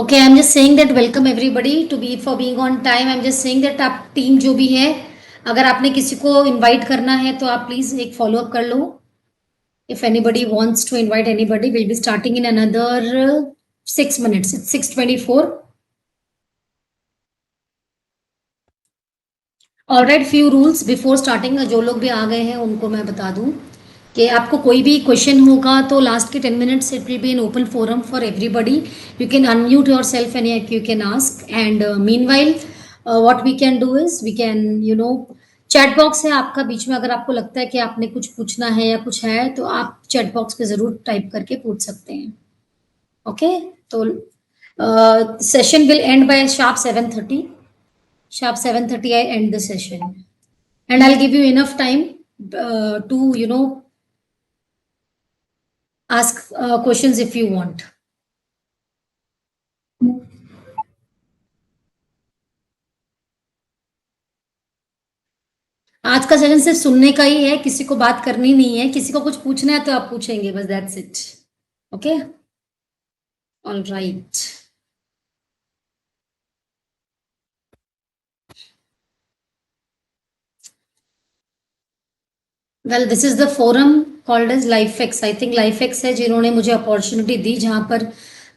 Okay, I'm just saying that welcome everybody to be for being on time. I'm just saying that आप team जो भी है, अगर आपने किसी को इनवाइट करना है तो आप प्लीज एक फॉलो अप कर लो. If anybody wants to invite anybody, we'll be starting in another 6 minutes. It's 6:24. Alright, few rules before starting. जो लोग भी आ गए हैं उनको मैं बता दूं कि आपको कोई भी क्वेश्चन होगा तो लास्ट के 10 minutes it will be an open forum for everybody. You can unmute yourself and you can ask. And meanwhile, what we can do is we can chat box है आपका बीच में. अगर आपको लगता है कि आपने कुछ पूछना है या कुछ है तो आप चैट बॉक्स पे जरूर टाइप करके पूछ सकते हैं. ओके, तो session will end by sharp 7:30. Sharp 7:30 I end the session, and I'll give you enough time to ask questions if you want. आज का सेशन सिर्फ सुनने का ही है, किसी को बात करनी नहीं है. किसी को कुछ पूछना है तो आप पूछेंगे बस, that's it. Okay, all right. Well, this is the forum called as LifeX. I think LifeX है जिन्होंने मुझे अपॉर्चुनिटी दी, जहां पर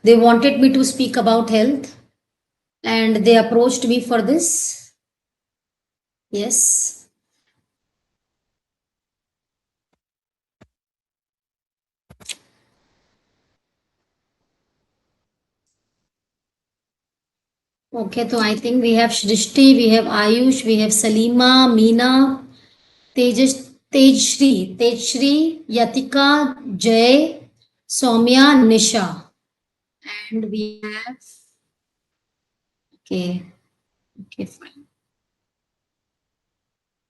they wanted me to speak about health and they approached me for this. Yes. Okay, so I think we have Shrishti, we have Ayush, we have Salima, Meena, Tejshri, Yatika, Jay, Soumya, Nisha, and we have. Okay, fine.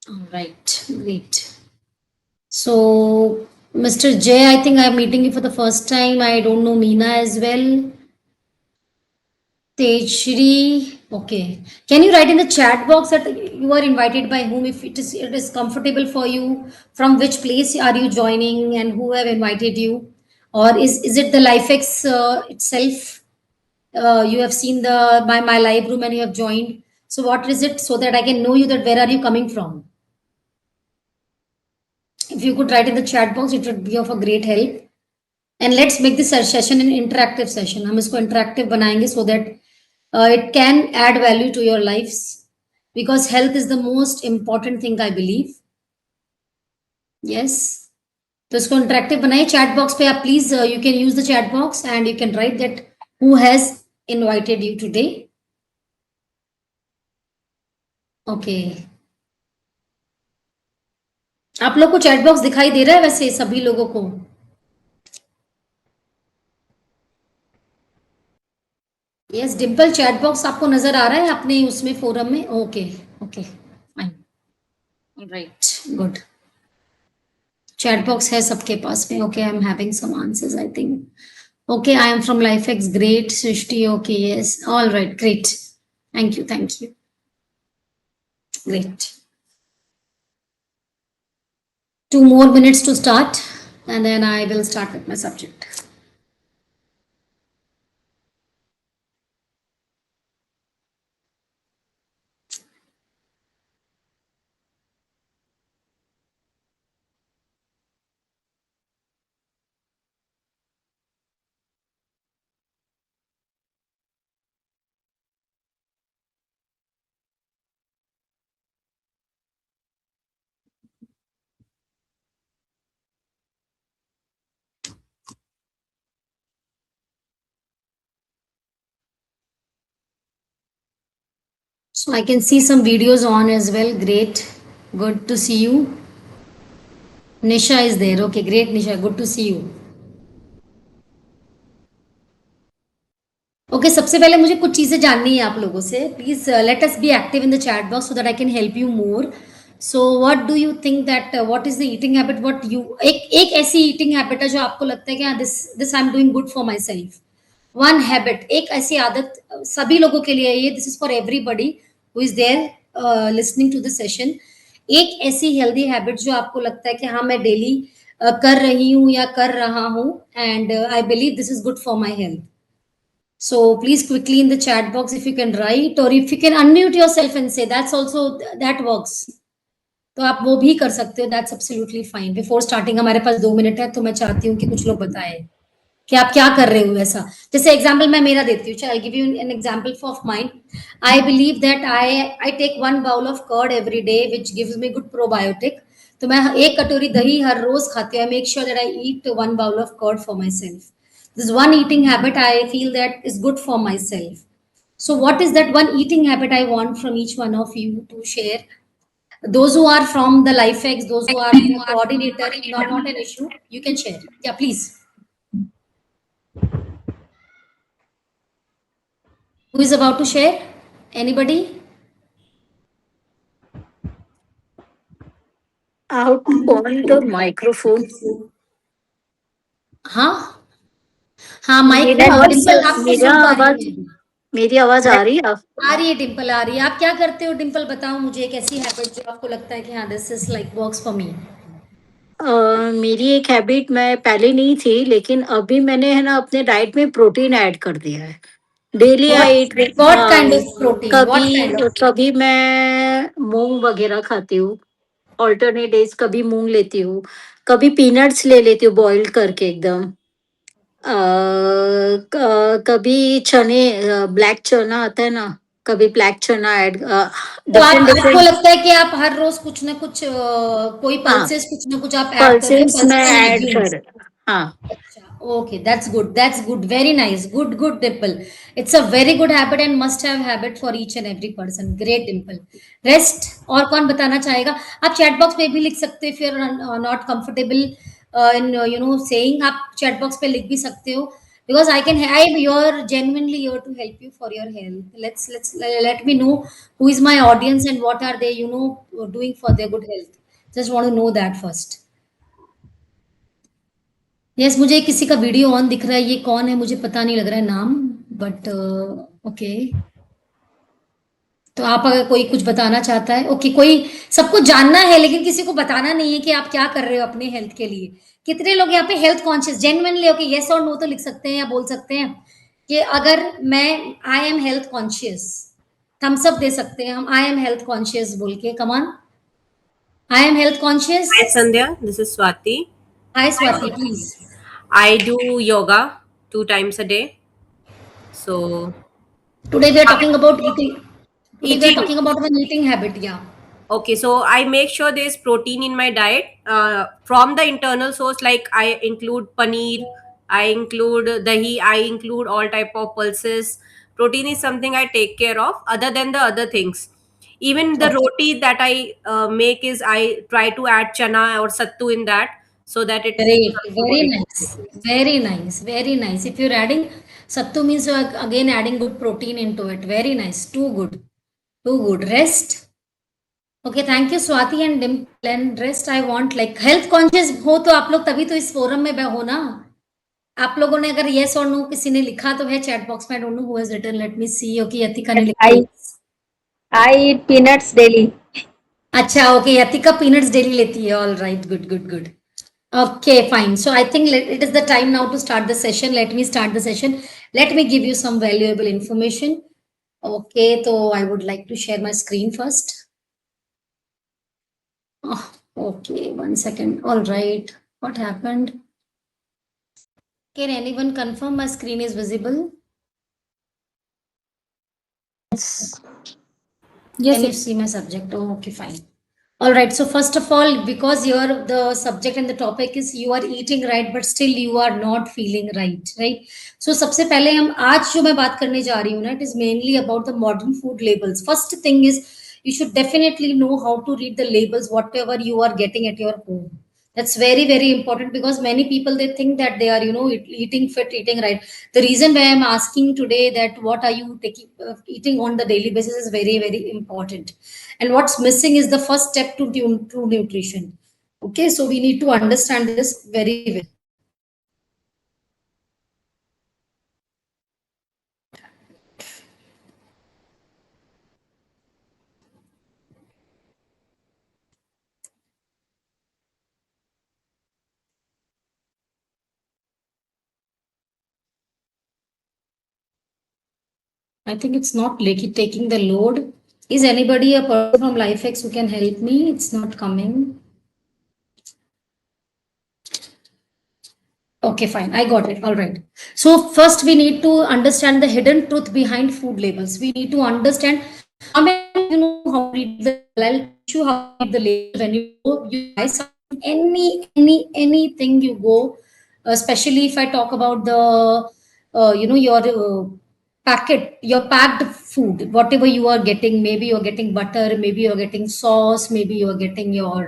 All right, great. So, Mr. Jay, I think I'm meeting you for the first time. I don't know Meena as well. Tejshri, okay. Can you write in the chat box that you are invited by whom, if it is comfortable for you? From which place are you joining and who have invited you? Or is it the LifeX itself? You have seen the my live room and you have joined. So what is it, so that I can know you that where are you coming from? If you could write in the chat box, it would be of a great help. And let's make this session an interactive session. हम इसको interactive बनाएंगे so that it can add value to your lives, because health is the most important thing, I believe. Yes. तो इसको interactive बनाइए. Chat box पे आप please you can use the chat box and you can write that who has invited you today. Okay. आप लोग को chat box दिखाई दे रहा है वैसे सभी लोगों को? यस, डिम्पल, चैट बॉक्स आपको नजर आ रहा है अपने उसमें फोरम में? Okay okay fine, right, good. Chat box है सबके पास में. Okay, I am having some answers I think. Okay, I am from LifeX. Great. Srishti, okay, yes, all right, great. Thank you, thank you. Great. 2 more minutes to start and then I will start with my subject. So I can see some videos on as well. Great. Good to see you. Nisha is there. Okay, great, Nisha. Good to see you. Okay, सबसे पहले मुझे कुछ चीजें जाननी है आप लोगों से. Please let us be active in the chat box so that I can help you more. So what do you think that what is the eating habit? What you एक ऐसी eating habit है जो आपको लगता है कि हाँ, this I'm doing good for myself. One habit, एक ऐसी आदत सभी लोगों के लिए ये, this is for everybody who is there listening to the session. एक ऐसी healthy habit जो आपको लगता है कि हाँ मैं daily कर रही हूँ या कर रहा हूँ and I believe this is good for my health. So please quickly in the chat box if you can write, or if you can unmute yourself and say, that's also, that works. तो आप वो भी कर सकते हो, that's absolutely fine. Before starting हमारे पास 2 minute है, तो मैं चाहती हूँ कि कुछ लोग बताएं कि आप क्या कर रहे हो ऐसा। जैसे एग्जाम्पल मैं मेरा देती हूँ, I give you an example of mind. I believe that I take 1 bowl of curd every day which gives me good probiotic. तो मैं 1 कटोरी दही हर रोज खाती हूँ। I make sure that I eat 1 bowl of curd for myself. This one eating habit I feel that is good for myself. So what is that one eating habit I want from each one of you to share? Those who are from the life hacks, those who are in a coordinator, not an issue, you can share. Yeah, please. Who is about to share? Anybody? How to on the microphone? हाँ हाँ, mic मेरा ना, आवाज डिम्पल आपको मेरा सुन पा रही आवाज हूँ मेरी आवाज मैं। आ रही है आप? आ रही है डिम्पल, आ रही है। आप क्या करते हो डिम्पल, बताओ मुझे एक ऐसी हैबिट जो आपको लगता है कि हाँ, this is like works for me. मेरी एक हैबिट मैं पहले नहीं थी, लेकिन अभी मैंने है ना अपने डाइट में प्रोटीन ऐड कर दिया है। Daily I what eat. What kind of protein, कभी व्हाट काइंड ऑफ? कभी मैं मूंग वगैरह खाती हूँ। ऑल्टरनेट डेज कभी मूंग लेती हूँ, कभी पीनट्स ले लेती हूँ बॉइल करके एकदम। कभी चने, ब्लैक चना आता है ना, कभी ब्लैक चना ऐड, तो डिफरेंट आप, आपको डिफरेंट। लगता है कि आप हर रोज कुछ ना कुछ कोई हाँ, पल्सेस कुछ ना कुछ आप ऐड कर रहे हो, पल्सेस में पल्सेस एंड ऐड लेग्यूम्स? कर। हाँ। अच्छा, okay, that's good, very nice, good Dimple. It's a very good habit and must have habit for each and every person. Great Dimple. Rest और कौन बताना चाहेगा? आप चैट बॉक्स पे भी लिख सकते हो, if you're not comfortable in saying, आप चैट बॉक्स पे लिख भी सकते हो, because I can, I you're genuinely here to help you for your health. Let's let me know who is my audience and what are they doing for their good health. Just want to know that first. Yes, मुझे किसी का video on दिख रहा है, ये कौन है मुझे पता नहीं लग रहा है नाम, बट ओके। तो आप अगर कोई कुछ बताना चाहता है, ओके, कोई, सबको जानना है लेकिन किसी को बताना नहीं है कि आप क्या कर रहे हो अपने हेल्थ के लिए। कितने लोग यहाँ पे health conscious genuinely, okay, yes और नो तो लिख सकते हैं या बोल सकते हैं कि अगर मैं, I am health conscious, thumbs up दे सकते हैं हम, आई एम हेल्थ कॉन्शियस बोल के, come on, I am health conscious. Hi Sandhya, this is Swati. Hi Swati, please. I do yoga 2 times a day. So Today we are talking about eating. Today we are eating, talking about an eating habit. Yeah. okay, so I make sure there's protein in my diet from the internal source. Like I include paneer, I include dahi, I include all type of pulses. Protein is something I take care of. Other than the other things, even the Okay. roti that I make is I try to add chana or sattu in that so that it Great. also Very good. nice. Very nice. Very nice. If you're adding sattu means you are again adding good protein into it. Very nice. Too good. Too good. Rest. Okay. Thank you, Swati and Dimple. And rest I want like health conscious हो तो आप लोग तभी तो इस forum में हो ना। आप लोगों ने अगर yes और no किसी ने लिखा तो है चैट बॉक्स में। I don't know who has written. Let me see. Okay. यतिका ने Yes, लिखा yes. I eat peanuts daily. अच्छा, ओके, यतिका पीनट्स डेली लेती है। All right, good good good. Okay, fine. So I think it is the time now to start the session. Let me start the session. Let me give you some valuable information. Okay, so I would like to share my screen first. Oh, okay, 1 second. All right. What happened? Can anyone confirm my screen is visible? Can you see my subject? Oh, okay, fine. All right. So first of all, because you're the subject and the topic is you are eating right, but still you are not feeling right, right? So सबसे पहले हम आज जो मैं बात करने जा रही हूँ ना, it is mainly about the modern food labels. First thing is you should definitely know how to read the labels, whatever you are getting at your home. That's very very important because many people they think that they are eating fit, eating right. The reason why I'm asking today that what are you taking eating on the daily basis is very very important, and what's missing is the first step to true nutrition. Okay, so we need to understand this very well. I think it's not like taking the load. Is anybody a person from LifeX who can help me? It's not coming. Okay, fine. I got it. All right. So first we need to understand the hidden truth behind food labels. We need to understand how many you know how to read the label. I'll teach you how to read the label when you go, you buy something, anything you go, especially if I talk about the your packet, your packed food, whatever you are getting, maybe you're getting butter, maybe you're getting sauce, maybe you're getting your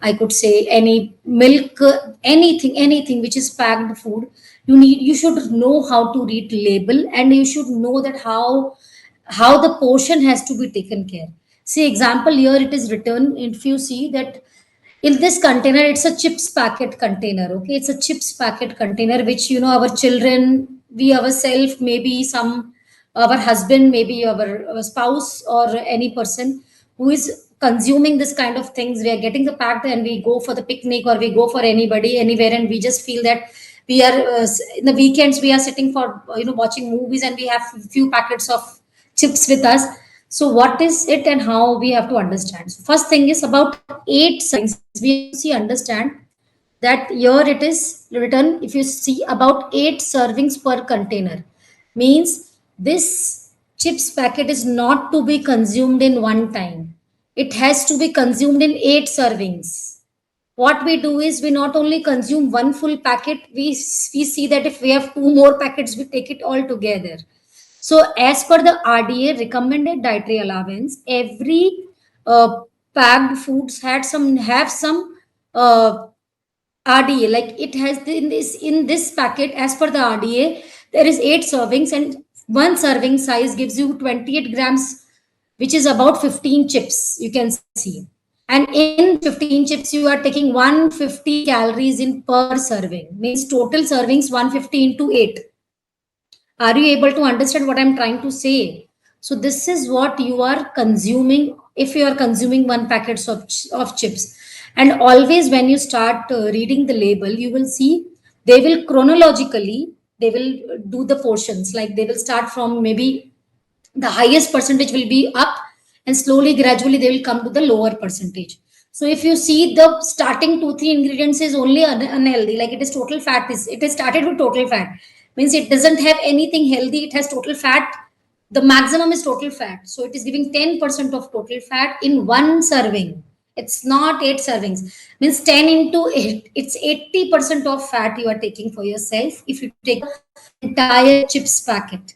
I could say any milk, anything which is packed food. You should know how to read label, and you should know that how the portion has to be taken care. See example here, it is written, if you see that in this container, it's a chips packet container. Okay, it's a chips packet container which our children, we ourselves, maybe some our husband, maybe our spouse, or any person who is consuming this kind of things, we are getting the pack and we go for the picnic, or we go for anybody anywhere, and we just feel that we are in the weekends we are sitting for watching movies, and we have few packets of chips with us. So what is it and how we have to understand? So first thing is about 8 servings. We see understand that here it is written, if you see about 8 servings per container, means this chips packet is not to be consumed in one time. It has to be consumed in 8 servings. What we do is we not only consume one full packet, we see that if we have 2 more packets, we take it all together. So, as per the RDA recommended dietary allowance, every packed foods have some RDA. Like it has in this packet, as per the RDA, there is 8 servings, and one serving size gives you 28 grams, which is about 15 chips. You can see, and in 15 chips, you are taking 150 calories in per serving. Means total servings 150 into 8. Are you able to understand what I'm trying to say? So this is what you are consuming if you are consuming one packets of chips. And always when you start reading the label, you will see they will chronologically, they will do the portions. Like they will start from maybe the highest percentage will be up, and slowly gradually they will come to the lower percentage. So if you see the starting 2 3 ingredients is only unhealthy, like it is total fat, is it is started with total fat, means it doesn't have anything healthy, it has total fat. The maximum is total fat, so it is giving 10% of total fat in one serving. It's not 8 servings, means 10 into 8, it's 80% of fat you are taking for yourself if you take the entire chips packet.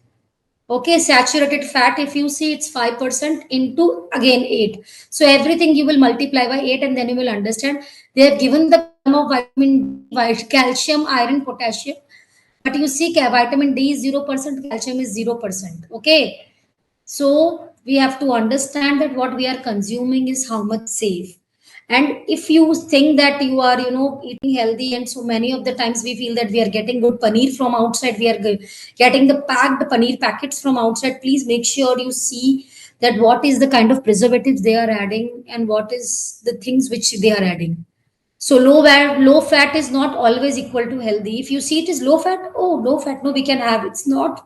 Okay, saturated fat, if you see, it's 5% into again 8. So everything you will multiply by 8, and then you will understand. They have given the of vitamin D, calcium, iron, potassium. But you see, vitamin D is 0%, calcium is 0%. Okay. So we have to understand that what we are consuming is how much safe. And if you think that you are, eating healthy, and so many of the times we feel that we are getting good paneer from outside, we are getting the packed paneer packets from outside. Please make sure you see that what is the kind of preservatives they are adding, and what is the things which they are adding. So low fat is not always equal to healthy. If you see it is low fat, oh, low fat, no, we can have. It's not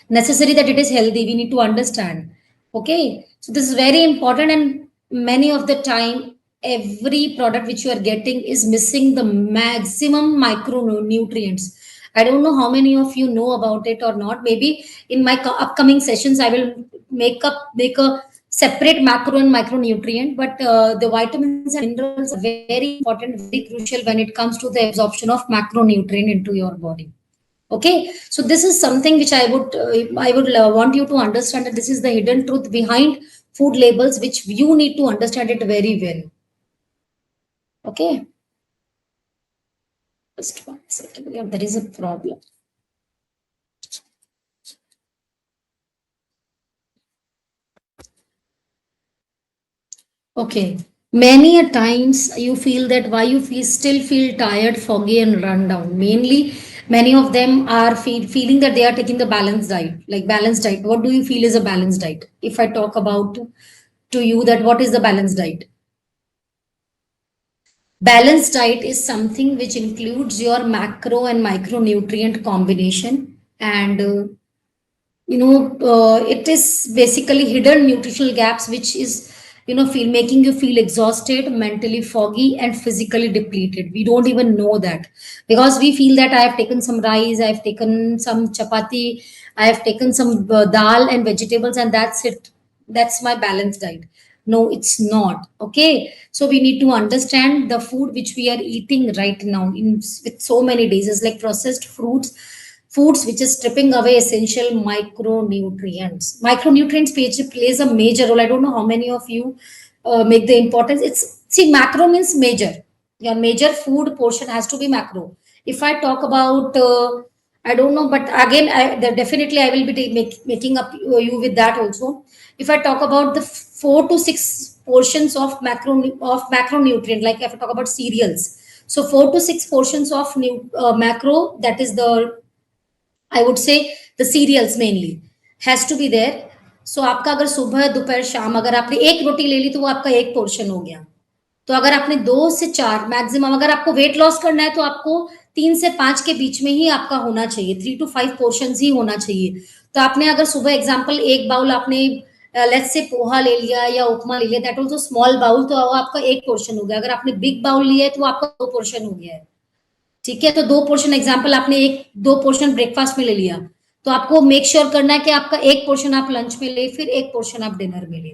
necessary that it is healthy. We need to understand. Okay, so this is very important, and many of the time every product which you are getting is missing the maximum micronutrients. I don't know how many of you know about it or not. Maybe in my upcoming sessions I will make a separate macro and micronutrient, but the vitamins and minerals are very important, very crucial when it comes to the absorption of macronutrient into your body. Okay, so this is something which I would want you to understand, that this is the hidden truth behind food labels, which you need to understand it very well. Okay, just 1 second. Yeah, there is a problem. Okay, many a times you feel that why you still feel tired, foggy, and run down. Mainly, many of them are feeling that they are taking the balanced diet. Like balanced diet, what do you feel is a balanced diet? If I talk about to you that what is the balanced diet? Balanced diet is something which includes your macro and micronutrient combination, and it is basically hidden nutritional gaps which is feel making you feel exhausted, mentally foggy, and physically depleted. We don't even know that, because we feel that I have taken some rice, I have taken some chapati, I have taken some dal and vegetables, and that's it, that's my balanced diet. No, it's not. Okay, so we need to understand the food which we are eating right now in with so many days is like processed foods which is stripping away essential micronutrients. Micronutrients plays a major role. I don't know how many of you make the importance. It's, see, macro means major. Your major food portion has to be macro. If I talk about I don't know, but again, definitely I will be making up you with that also. If I talk about the 4 to 6 portions of macronutrient, like if I talk about cereals, so 4 to 6 portions of macro, that is the, I would say, the cereals mainly has to be there. So आपका अगर सुबह दोपहर शाम अगर आपने एक रोटी ले ली तो वो आपका एक पोर्शन हो गया. तो अगर आपने 2 से 4 मैक्सिमम, अगर आपको वेट लॉस करना है तो आपको 3 से 5 के बीच में ही आपका होना चाहिए, 3 to 5 पोर्शन ही होना चाहिए. तो आपने अगर सुबह एग्जाम्पल एक बाउल आपने लेट्स से पोहा ले लिया या उपमा ले लिया, दैट ऑल्सो स्मॉल बाउल, तो वो आपका एक पोर्शन हो गया. अगर आपने बिग बाउल लिया है तो आपका 2 पोर्शन हो गया है. ठीक है, तो 2 पोर्शन एग्जाम्पल आपने 2 पोर्शन ब्रेकफास्ट में ले लिया, तो आपको मेक श्योर करना है कि आपका 1 पोर्शन आप लंच में ले, फिर 1 पोर्शन आप डिनर में ले.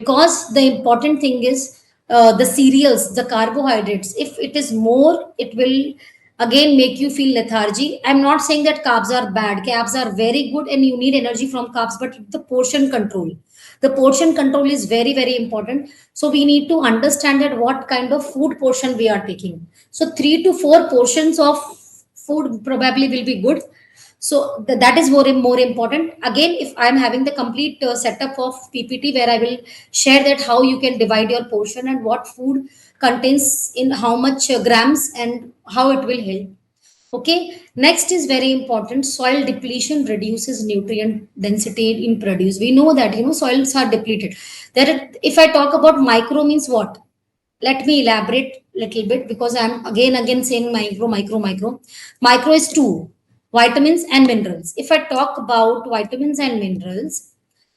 Because the important thing is the cereals, the carbohydrates, if it is more, it will again make you feel lethargy. I'm not saying that carbs are bad. Carbs are very good and you need energy from carbs, but the portion control, the portion control is very, very important. So we need to understand that what kind of food portion we are taking. So 3 to 4 portions of food probably will be good. So that is more important. Again, if I'm having the complete setup of PPT where I will share that how you can divide your portion and what food contains in how much grams and how it will help. Okay, next is very important. Soil depletion reduces nutrient density in produce. We know that soils are depleted. If I talk about micro means what? Let me elaborate little bit, because I'm again saying micro. Micro is 2, vitamins and minerals. If I talk about vitamins and minerals,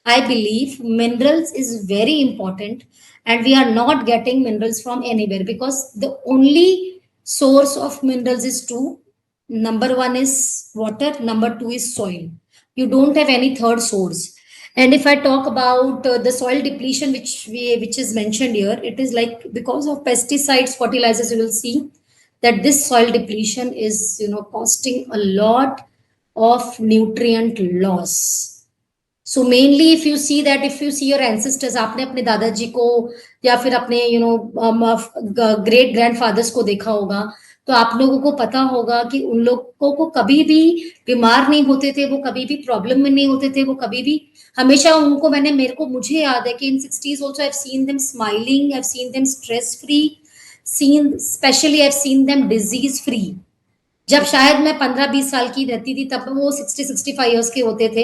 I believe minerals is very important, and we are not getting minerals from anywhere, because the only source of minerals is two. Number one is water, number two is soil. You don't have any third source. And if I talk about the soil depletion, which is mentioned here, it is like because of pesticides, fertilizers. You will see that this soil depletion is costing a lot of nutrient loss. So mainly if you see your ancestors, आपने अपने दादाजी को या फिर अपने great grandfathers को देखा होगा, तो आप लोगों को पता होगा कि उन लोगों को कभी भी बीमार नहीं होते थे, वो कभी भी प्रॉब्लम में नहीं होते थे, वो कभी भी हमेशा उनको मुझे याद है कि इन 60s also I've seen them smiling, I've seen them stress free, especially I've seen them disease free. जब शायद मैं 15-20 साल की रहती थी तब वो 60-65 इयर्स के होते थे,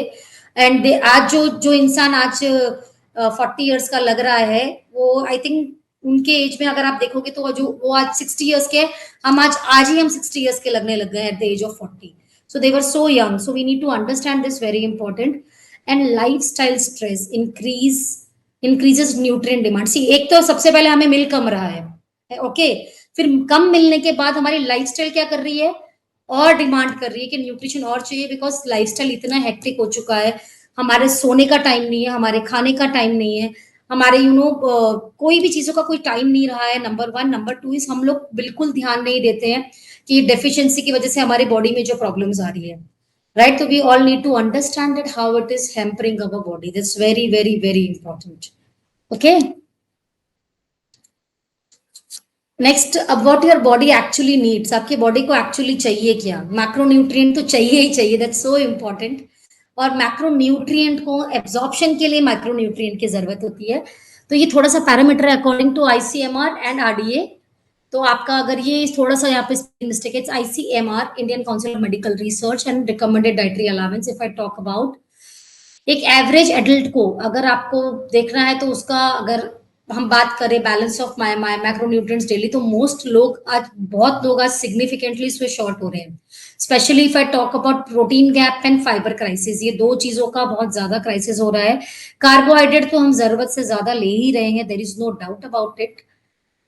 एंड आज जो इंसान आज 40 इयर्स का लग रहा है, वो आई थिंक उनके एज में अगर आप देखोगे तो वो आज 60 इयर्स के, हम आज ही हम 60 इयर्स के लगने लग गए at the age of 40. So they were so young. So we need to understand this, very important. And lifestyle stress increases nutrient demand. See, एक तो सबसे पहले हमें मिल कम रहा है, ओके, फिर कम मिलने के बाद हमारी लाइफस्टाइल क्या कर रही है, और डिमांड कर रही है कि न्यूट्रिशन और चाहिए, बिकॉज लाइफस्टाइल इतना हेक्टिक हो चुका है. हमारे सोने का टाइम नहीं है, हमारे खाने का टाइम नहीं है, हमारे कोई भी चीजों का कोई टाइम नहीं रहा है. नंबर 1. नंबर 2 इज हम लोग बिल्कुल ध्यान नहीं देते हैं कि डेफिशिएंसी की वजह से हमारे बॉडी में जो प्रॉब्लम्स आ रही है, राइट. तो we all need to understand that how it is hampering our body. That's very very very important. Okay, next, अब what your body actually needs. आपकी बॉडी को एक्चुअली चाहिए क्या? मैक्रोन्यूट्रिएंट तो चाहिए ही चाहिए, दैट्स सो इम्पोर्टेंट. और मैक्रोन्यूट्रिएंट को एब्जॉर्प्शन के लिए माइक्रोन्यूट्रिएंट की जरूरत होती है. तो ये थोड़ा सा पैरामीटर है according to ICMR and RDA. तो आपका अगर ये थोड़ा सा यहाँ पे मिस्टेक है, ICMR, Indian council of medical research, and recommended dietary allowance. If I talk about एक एवरेज एडल्ट को अगर आपको देखना है तो उसका अगर हम बात करें balance of my macronutrients daily, तो बहुत लोग आज सिग्निफिकेंटली इसमें शॉर्ट हो रहे हैं। Specially if I talk about protein gap and fibre crisis, ये दो चीजों का बहुत ज्यादा क्राइसिस हो रहा है। कार्बोहाइड्रेट तो हम जरूरत से ज्यादा ले ही रहे हैं, there is no doubt about it,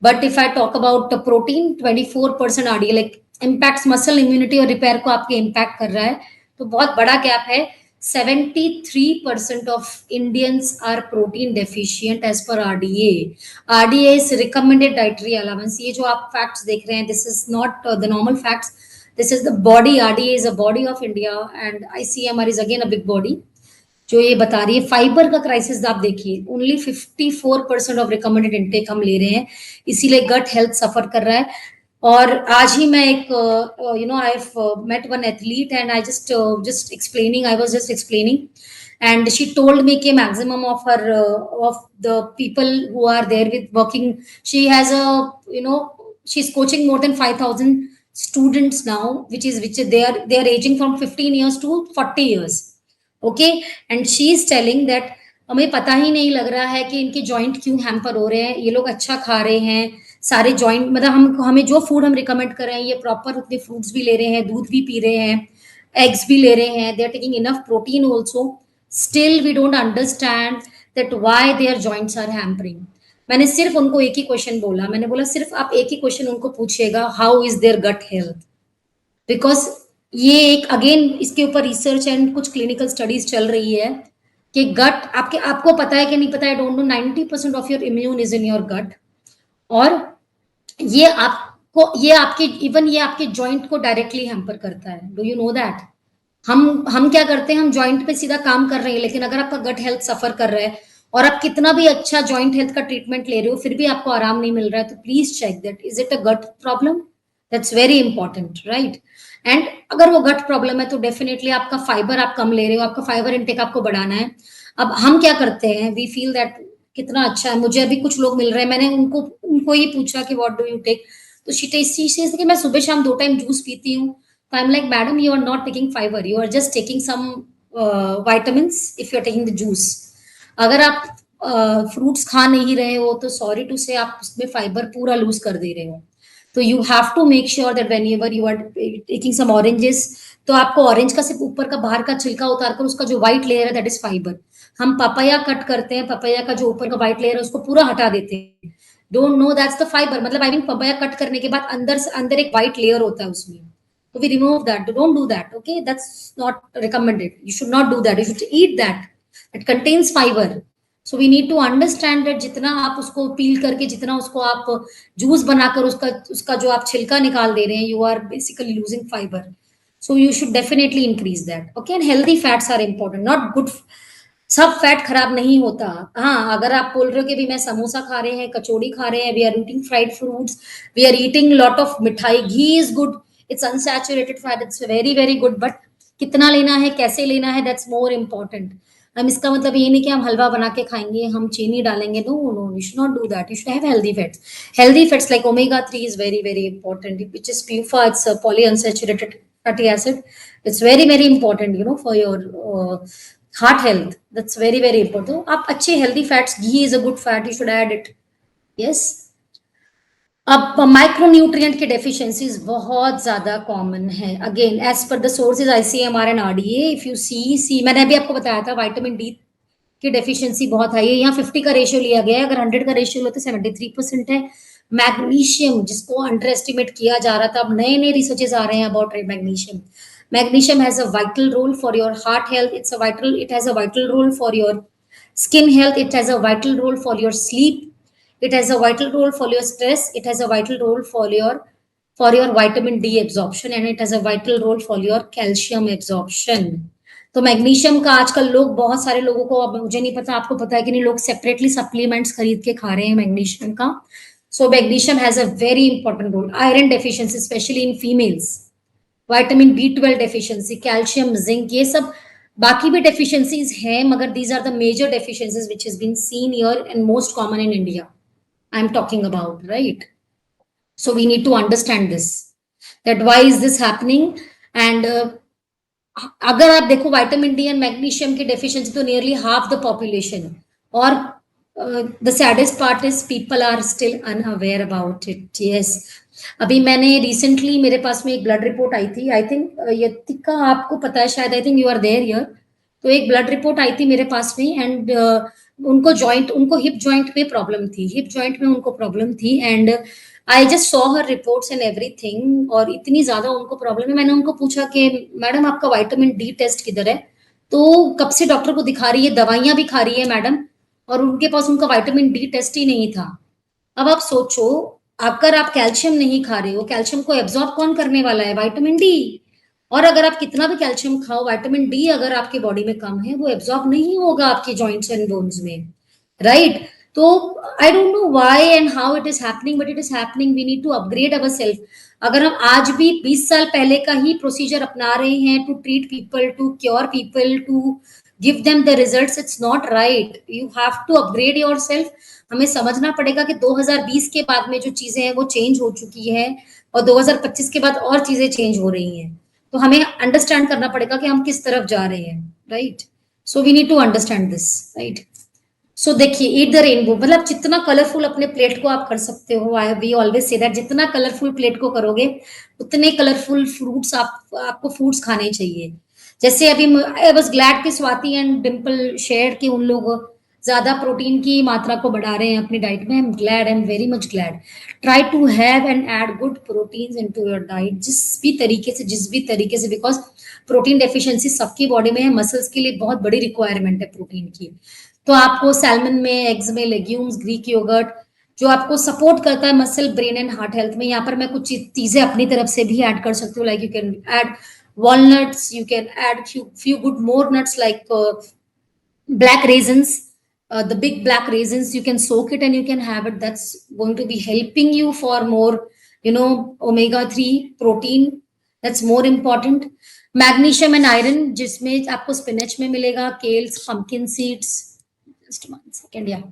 but if I talk about protein, 24% RDA like impact muscle immunity और रिपेयर को आपके इम्पैक्ट कर रहा है, तो बहुत बड़ा गैप है। 73% of Indians are protein deficient as per RDA. RDA is recommended dietary allowance. ये जो आप facts देख रहे हैं, this is not the normal facts. This is the body. RDA is a body of India and ICMR is again a big body. जो ये बता रही है फाइबर का क्राइसिस आप देखिए, ओनली 54% ऑफ रिकमेंडेड इनटेक हम ले रहे हैं, इसीलिए गट हेल्थ सफर कर रहा है। और आज ही मैं एक I have met one athlete and I just explaining, I was just explaining and she told me कि maximum of her of the people who are there with working, she has a she's coaching more than 5,000 students now, which they are aging from 15 years to 40 years. Okay, and she is telling that हमें पता ही नहीं लग रहा है कि इनके joint क्यों hamper हो रहे हैं, ये लोग अच्छा खा रहे हैं सारे जॉइंट, मतलब हमें जो फूड हम रिकमेंड कर रहे हैं, ये प्रॉपर उतने फ्रूट्स भी ले रहे हैं, दूध भी पी रहे हैं, एग्स भी ले रहे हैं, they are taking enough protein also, still we don't understand that why their joints are hampering. मैंने सिर्फ उनको एक ही क्वेश्चन बोला, मैंने बोला सिर्फ आप एक ही क्वेश्चन उनको पूछिएगा, how is their gut health, because ये एक अगेन इसके ऊपर रिसर्च एंड कुछ क्लिनिकल स्टडीज चल रही है कि गट आपको पता है कि नहीं पता है, don't know, 90% of your immune is in your gut, और ये आपके इवन ये आपके जॉइंट को डायरेक्टली हैम्पर करता है। Do you know that? हम क्या करते हैं, हम जॉइंट पे सीधा काम कर रहे हैं, लेकिन अगर आपका गट हेल्थ सफर कर रहा है और आप कितना भी अच्छा जॉइंट हेल्थ का ट्रीटमेंट ले रहे हो, फिर भी आपको आराम नहीं मिल रहा है, तो please check that is it a gut problem. That's very important, right? And अगर वो गट प्रॉब्लम है तो डेफिनेटली आपका फाइबर आप कम ले रहे हो, आपका फाइबर इनटेक आपको बढ़ाना है। अब हम क्या करते हैं, वी फील दैट कितना अच्छा है, मुझे अभी कुछ लोग मिल रहे हैं, मैंने उनको ये पूछा कि व्हाट डू यू टेक, तो शी सेज कि मैं सुबह शाम 2 टाइम जूस पीती हूँ। तो I am like, madam you are not taking fibre, you are just taking some vitamins if you are taking the juice. अगर आप फ्रूट्स खा नहीं रहे हो तो सॉरी टू से आप उसमें फाइबर पूरा लूज कर दे रहे हो। तो you have to make sure that whenever you are taking some oranges, तो आपको ऑरेंज का सिर्फ ऊपर का बाहर का छिलका उतारकर उसका जो व्हाइट लेयर है दैट इज फाइबर। हम पपाया कट करते हैं, पपाया का जो ऊपर का व्हाइट लेयर है उसको पूरा हटा देते हैं, don't know that's the fibre, मतलब आई मीन पपाया कट करने के बाद अंदर एक व्हाइट लेयर होता है उसमें, तो we remove that, don't do that, okay, that's not recommended, you should not do that, you should eat that, it contains fibre. So we need to understand that जितना आप उसको पील करके, जितना उसको आप जूस बनाकर उसका जो आप छिलका निकाल दे रहे हैं, you are basically losing fibre. So you should definitely increase that, okay. And healthy fats are important, not good, सब फैट खराब नहीं होता। हाँ, अगर आप बोल रहे हो कि भी मैं समोसा खा रहे हैं, कचौड़ी खा रहे हैं, we are eating fried fruits, we are eating lot of mithai, ghee is good, it's unsaturated fat, it's very very good, but कितना लेना है, कैसे लेना है, दैट्स मोर इम्पोर्टेंट। हम इसका मतलब ये नहीं कि हम हलवा बना के खाएंगे, हम चीनी डालेंगे, no no, you should not do that, you should have healthy fats like omega 3 is very very important, which is PUFA, it's polyunsaturated fatty acid, it's very very important, for your heart health, that's very very important। आप अच्छे healthy fats, ghee is a good fat, you should add it, yes। अब micronutrient की deficiencies बहुत ज्यादा common है, again as per the sources ICMR and RDA, if you see मैंने अभी आपको बताया था विटामिन डी की डेफिशिएंसी बहुत हाई है, यहाँ 50 का रेशियो लिया गया है, अगर 100 का रेशियो लो तो 73% है। मैग्नीशियम जिसको अंडर एस्टिमेट किया जा रहा था, अब नए नए रिसर्चेस आ रहे हैं about magnesium. Magnesium has a vital role for your heart health. It has a vital role for your skin health. It has a vital role for your sleep. It has a vital role for your stress. It has a vital role for your vitamin D absorption, and it has a vital role for your calcium absorption. तो magnesium का आजकल लोग, बहुत सारे लोगों को, अब मुझे नहीं पता आपको पता है कि नहीं, लोग सेपरेटली सप्लीमेंट्स खरीद के खा रहे हैं मैग्नीशियम का। So magnesium has a very important role. Iron deficiency, especially in females. Vitamin B12 deficiency, calcium, zinc, ये सब बाकी भी डेफिशिएंसीज हैं, मगर these are the major deficiencies which has been seen here and most common in India, I am talking about, right? So we need to understand this, that why is this happening. And अगर आप देखो vitamin D and magnesium की deficiency तो nearly half the population, और the saddest part is people are still unaware about it. Yes, अभी मैंने recently मेरे पास में एक ब्लड रिपोर्ट आई थी. आई थिंक यतिका आपको पता है शायद, I think you are there here. तो एक ब्लड रिपोर्ट आई थी मेरे पास में एंड उनको हिप जॉइंट में प्रॉब्लम थी. हिप जॉइंट में उनको प्रॉब्लम थी and I just saw her reports and everything. और इतनी ज्यादा उनको प्रॉब्लम है. मैंने उनको पूछा कि मैडम आपका विटामिन डी टेस्ट किधर है? तो कब से डॉक्टर को दिखा रही है, दवाइयां भी खा रही है मैडम, और उनके पास उनका विटामिन डी टेस्ट ही नहीं था. अब आप सोचो, अगर आप कैल्शियम नहीं खा रहे हो, कैल्शियम को एब्जॉर्ब कौन करने वाला है? Vitamin D. और अगर आप कितना भी कैल्शियम खाओ, विटामिन डी अगर आपके बॉडी में कम है, वो एब्जॉर्ब नहीं होगा आपके जॉइंट्स एंड बोन्स में, राइट? तो I don't know why and how it is happening, but it is happening. We need to upgrade our self. अगर हम आज भी 20 साल पहले का ही प्रोसीजर अपना रहे हैं to treat people, to cure people, to give them the results, it's not right. You have to upgrade yourself. हमें समझना पड़ेगा कि 2020 के बाद में जो चीजें हैं वो चेंज हो चुकी है और 2025 के बाद और चीजें चेंज हो रही हैं. तो हमें अंडरस्टैंड करना पड़ेगा कि हम किस तरफ जा रहे हैं, right? So we need to understand this, right? So देखिए, ईट द रेनबो, मतलब जितना कलरफुल अपने प्लेट को आप कर सकते हो. आई वी ऑलवेज से दैट जितना कलरफुल प्लेट को करोगे उतने कलरफुल फ्रूट्स आपको फ्रूट्स खाने चाहिए. जैसे अभी आई वाज ग्लैड कि स्वाति एंड डिम्पल शेयर कि उन लोग ज्यादा प्रोटीन की मात्रा को बढ़ा रहे हैं अपनी डाइट में. I am glad, I am very much glad. Try to have and add good proteins into your diet, जिस भी तरीके से, बिकॉज प्रोटीन डेफिशिएंसी सबकी बॉडी में है. मसल्स के लिए बहुत बड़ी रिक्वायरमेंट है प्रोटीन की. तो आपको सैल्मन में, एग्स में, लेग्यूम्स, ग्रीक योगर्ट जो आपको सपोर्ट करता है muscle, brain and heart health में. यहाँ पर मैं कुछ चीजें अपनी तरफ से भी ऐड कर सकती हूँ. Like you can add walnuts, you can add few good more nuts like black raisins, the big black raisins. You can soak it and you can have it. That's going to be helping you for more, omega-3 protein. That's more important. Magnesium and iron जिसमें आपको spinach में मिलेगा, केल्स, pumpkin seeds. Just 1 second, yeah.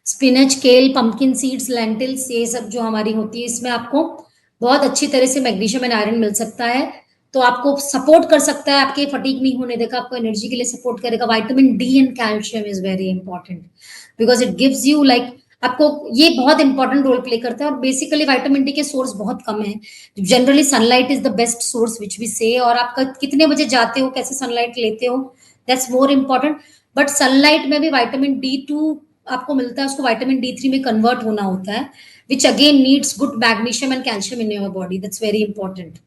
Spinach, केल, pumpkin seeds, lentils, ये सब जो हमारी होती है, इसमें आपको बहुत अच्छी तरह से मैग्नीशियम एंड आयरन मिल सकता है. तो आपको सपोर्ट कर सकता है, आपके फटीग नहीं होने देगा, आपको एनर्जी के लिए सपोर्ट करेगा. Vitamin D and calcium is very important because it gives you like, आपको ये बहुत इंपॉर्टेंट रोल प्ले करता है. और बेसिकली विटामिन डी के सोर्स बहुत कम है. Generally sunlight is the best source which we say. और आपका कितने बजे जाते हो, कैसे सनलाइट लेते हो, that's more important. But sunlight में भी विटामिन D2 आपको मिलता है, उसको विटामिन D3 में कन्वर्ट होना होता है, which again needs good magnesium and calcium in your body. That's very important.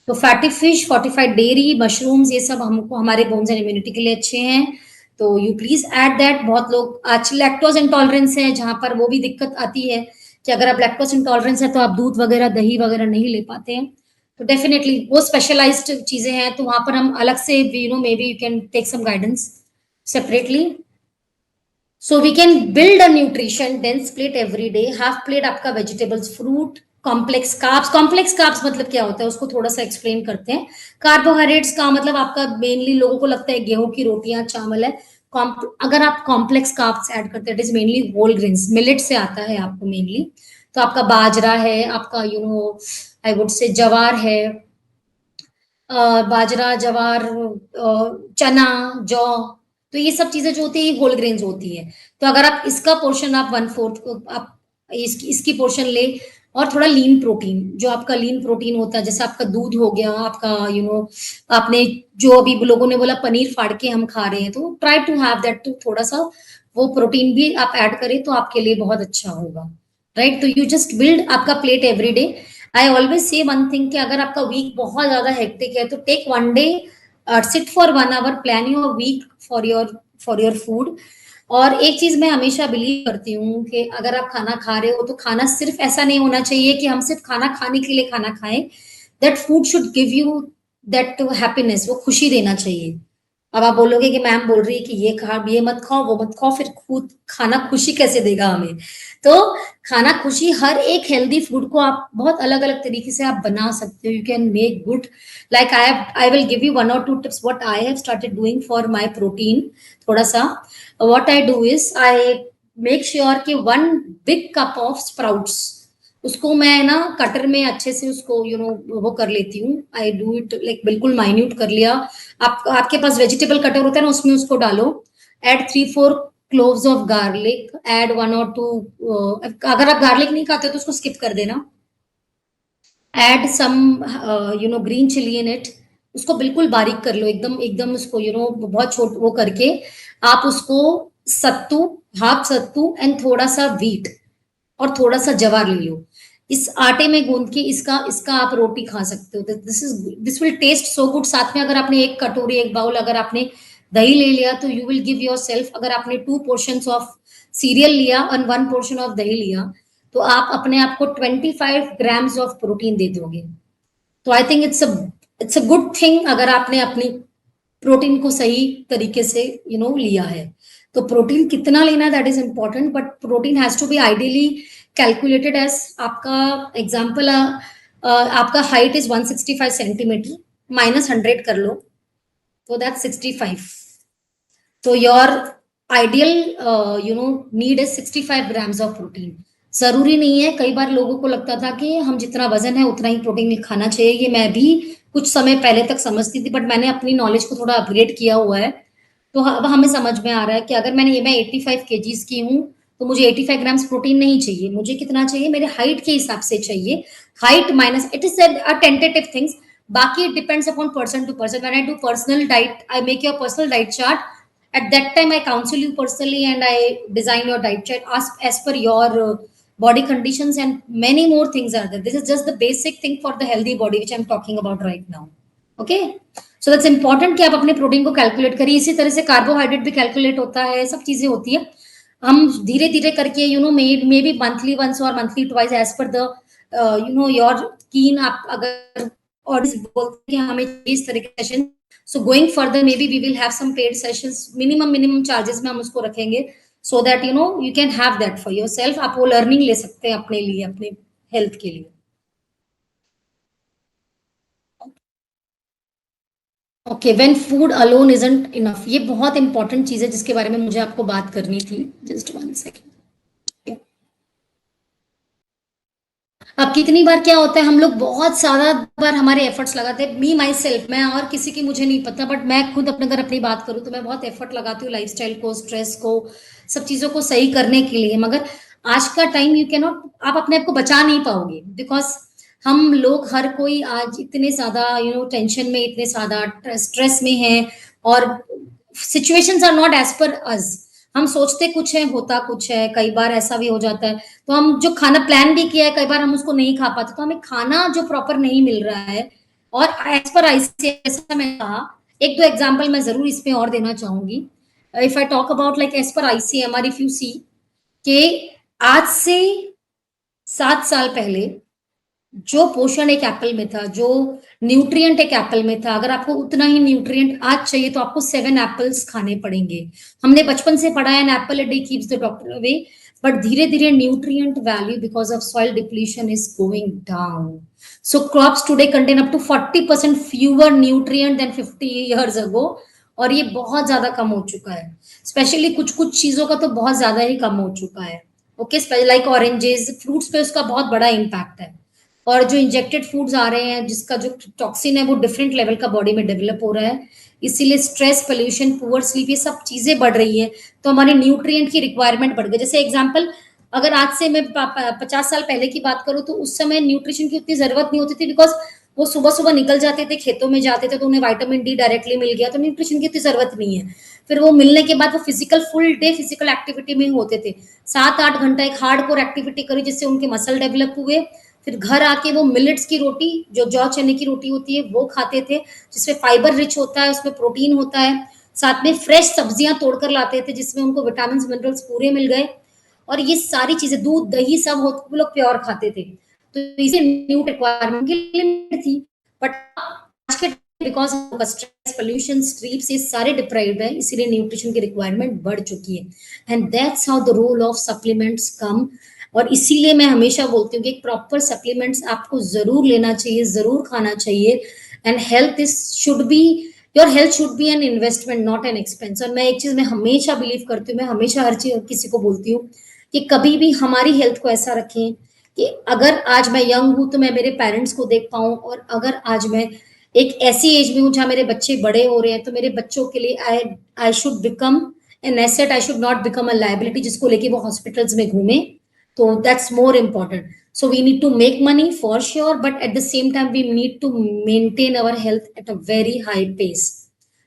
तो fatty fish, fortified dairy, mushrooms, ये सब हमको हमारे बोन्स एंड इम्यूनिटी के लिए अच्छे हैं. तो यू प्लीज ऐड दैट. बहुत लोग आज लैक्टोज इंटॉलरेंस है, जहां पर वो भी दिक्कत आती है कि अगर आप लैक्टोज इंटॉलरेंस है तो आप दूध वगैरह, दही वगैरह नहीं ले पाते हैं. तो डेफिनेटली वो स्पेशलाइज्ड चीजें हैं, तो वहां पर हम अलग से maybe you can take some guidance separately. So we can build a nutrition dense plate every day. Half plate आपका vegetables, fruit, complex carbs. Complex carbs मतलब क्या होता है, उसको थोड़ा सा एक्सप्लेन करते हैं. कार्बोहाइड्रेट्स का मतलब आपका मेनली लोगों को लगता है गेहूं की रोटियां, चावल है. अगर आप कॉम्प्लेक्स कार्ब्स ऐड करते हैं, it is mainly whole grains, millet से आता है आपको मेनली. तो आपका बाजरा है, आपका आई वुड से जवार है, बाजरा, जवार, चना, जौ. तो ये सब चीजें जो होती है होल ग्रेन्स होती है. तो अगर आप इसका पोर्शन आप 1/4 आप इसकी पोर्शन ले, और थोड़ा लीन प्रोटीन, जो आपका लीन प्रोटीन होता है, जैसे आपका दूध हो गया, आपका आपने जो अभी लोगों ने बोला पनीर फाड़ के हम खा रहे हैं, तो ट्राई टू हैव दैट. तो थोड़ा सा वो प्रोटीन भी आप ऐड करें तो आपके लिए बहुत अच्छा होगा, राइट? तो यू जस्ट बिल्ड आपका plate every day. I always say one thing कि अगर आपका वीक बहुत ज्यादा हेक्टिक है तो take 1 day, sit for 1 hour, plan your week for your food. और एक चीज मैं हमेशा बिलीव करती हूँ कि अगर आप खाना खा रहे हो तो खाना सिर्फ ऐसा नहीं होना चाहिए कि हम सिर्फ खाना खाने के लिए खाना खाएं. That food should give you that happiness, वो खुशी देना चाहिए. अब आप बोलोगे कि मैम बोल रही है कि ये मत खाओ, वो मत खाओ, फिर खुद खाना खुशी कैसे देगा हमें? तो खाना खुशी, हर एक हेल्दी फूड को आप बहुत अलग अलग तरीके से आप बना सकते हो. You can make good, like I will give you 1 or 2 tips what I have started doing for my protein. थोड़ा सा what I do is I make sure कि 1 big cup of sprouts, उसको मैं ना कटर में अच्छे से उसको वो कर लेती हूँ. आई डू इट लाइक बिल्कुल माइन्यूट कर लिया. आपके पास वेजिटेबल कटर होता है ना, उसमें उसको डालो. Add 3-4 cloves of garlic, add 1 or 2, अगर आप गार्लिक नहीं खाते तो उसको स्किप कर देना। Add some green chilli in it, उसको बिल्कुल बारीक कर लो, एकदम एकदम उसको बहुत छोट वो करके आप उसको सत्तू, हाफ सत्तू एंड थोड़ा सा व्हीट और थोड़ा सा जवार ले लो, इस आटे में गूंद के इसका इसका आप रोटी खा सकते हो। This will taste so good. साथ में अगर आपने एक कटोरी, एक बाउल अगर आपने दही ले लिया तो you will give your self, अगर आपने 2 portions ऑफ सीरियल लिया और 1 portion ऑफ दही लिया तो आप अपने आप को 25 grams ऑफ प्रोटीन दे दोगे। तो I think it's a good thing अगर आपने अपनी प्रोटीन को सही तरीके से लिया है। तो प्रोटीन कितना लेना that is important, but protein has to be ideally calculated as आपका एग्जाम्पल, आपका हाइट इज 165 सेंटीमीटर, -100 कर लो तो दैट 65। तो your ideal need is 65 grams of protein. जरूरी नहीं है, कई बार लोगों को लगता था कि हम जितना वजन है उतना ही प्रोटीन खाना चाहिए, ये मैं भी कुछ समय पहले तक समझती थी, बट मैंने अपनी नॉलेज को थोड़ा अपग्रेड किया हुआ है। तो अब हमें समझ में आ रहा है कि अगर मैं 85 kgs की हूँ तो मुझे 85 ग्राम्स प्रोटीन नहीं चाहिए, मुझे कितना चाहिए मेरे हाइट के हिसाब से चाहिए। Height minus, it is a tentative things, बाकी it depends upon person to person. When I do personal diet, I make your personal diet chart, at that time I counsel you personally and I design your diet chart as per your body conditions, and many more things are there. This is just the basic thing for the healthy body which I'm talking about right now. Okay, so that's important कि आप अपने protein को calculate करिए। इसी तरह से carbohydrate भी calculate होता है, सब चीजें होती है। हम धीरे धीरे करके मे बी मंथली वंस और monthly twice as per the your keen, आप अगर और बोलते हैं हमें इस तरह के session, so going further maybe we will have some paid sessions, minimum charges में हम उसको रखेंगे, so that you can have that for yourself। आप वो learning ले सकते हैं अपने लिए, अपने health के लिए। Okay, when food alone isn't enough, ये बहुत इंपॉर्टेंट चीज है जिसके बारे में मुझे आपको बात करनी थी। Just 1 second. अब कितनी बार क्या होता है, हम लोग बहुत सारा बार हमारे एफर्ट्स लगाते हैं, मी माई सेल्फ, मैं और किसी की मुझे नहीं पता, बट मैं खुद अपने अगर अपनी बात करूं तो मैं बहुत एफर्ट लगाती हूँ लाइफस्टाइल को, स्ट्रेस को, सब चीजों को सही करने के लिए। मगर आज का टाइम यू कैन नॉट, आप अपने आप को बचा नहीं पाओगे, बिकॉज हम लोग हर कोई आज इतने ज्यादा टेंशन में, इतने ज्यादा स्ट्रेस में है, और situations are not as per अस। हम सोचते कुछ है, होता कुछ है, कई बार ऐसा भी हो जाता है। तो हम जो खाना प्लान भी किया है कई बार हम उसको नहीं खा पाते, तो हमें खाना जो प्रॉपर नहीं मिल रहा है। और एज पर आईसीएमआर, जैसा मैं कहा, 1-2 एग्जांपल मैं जरूर इसमें और देना चाहूंगी। If I talk about like as per ICMR, if you see के आज से 7 साल पहले जो पोषण एक एप्पल में था, जो न्यूट्रिएंट एक एप्पल में था, अगर आपको उतना ही न्यूट्रिएंट आज चाहिए तो आपको 7 एप्पल्स खाने पड़ेंगे। हमने बचपन से पढ़ा है an apple a day keeps the doctor away, but धीरे धीरे nutrient value because of soil depletion is going down. So crops today contain up to 40% fewer nutrient than 50 years ago, और ये बहुत ज्यादा कम हो चुका है। स्पेशली कुछ कुछ चीजों का तो बहुत ज्यादा ही कम हो चुका है। ओके, लाइक ऑरेंजेस, फ्रूट्स पे उसका बहुत बड़ा इम्पैक्ट है। और जो इंजेक्टेड फूड्स आ रहे हैं जिसका जो टॉक्सिन है वो डिफरेंट लेवल का बॉडी में डेवलप हो रहा है, इसीलिए स्ट्रेस, पोल्यूशन, पुअर स्लीप, ये सब चीजें बढ़ रही है, तो हमारे न्यूट्रिएंट की रिक्वायरमेंट बढ़ गई। जैसे एग्जांपल, अगर आज से मैं 50 साल पहले की बात करूं तो उस समय न्यूट्रिशन की उतनी जरूरत नहीं होती थी, बिकॉज वो सुबह सुबह निकल जाते थे, खेतों में जाते थे, तो उन्हें विटामिन डी डायरेक्टली मिल गया, तो न्यूट्रिशन की इतनी जरूरत नहीं है। फिर वो मिलने के बाद वो physical, full day physical activity में होते थे, 7-8 घंटा एक हार्डकोर एक्टिविटी करी जिससे उनके मसल डेवलप हुए। फिर घर आके वो मिलेट्स की रोटी, जो जौ चने की रोटी होती है, वो खाते थे, जिसमें फाइबर रिच होता है, उसमें प्रोटीन होता है। साथ में फ्रेश सब्जियां तोड़कर लाते थे जिसमें उनको विटामिन मिनरल्स पूरे मिल गए, और ये सारी चीजें, दूध दही सब वो लोग प्योर खाते थे। तो इसे न्यू रिक्वायरमेंट की लिमिट थी, बट आज के बिकॉज स्ट्रेस, पोल्यूशन, स्लीप्स, ये सारे डिप्राइव्ड है, इसीलिए न्यूट्रिशन की रिक्वायरमेंट बढ़ चुकी है। And that's how the role of supplements come. और इसीलिए मैं हमेशा बोलती हूँ कि प्रॉपर सप्लीमेंट्स आपको जरूर लेना चाहिए, जरूर खाना चाहिए। And health is should be, your health should be an investment, not an expense. और मैं एक चीज में हमेशा बिलीव करती हूँ, मैं हमेशा हर चीज किसी को बोलती हूँ कि कभी भी हमारी हेल्थ को ऐसा रखें कि अगर आज मैं यंग हूं तो मैं मेरे पेरेंट्स को देख पाऊं, और अगर आज मैं एक ऐसी एज में हूं जहां मेरे बच्चे बड़े हो रहे हैं तो मेरे बच्चों के लिए I should become an asset, I should not become a liability जिसको लेके वो hospitals में घूमे. So that's more important. So we need to make money for sure, but at the same time we need to maintain our health at a very high pace.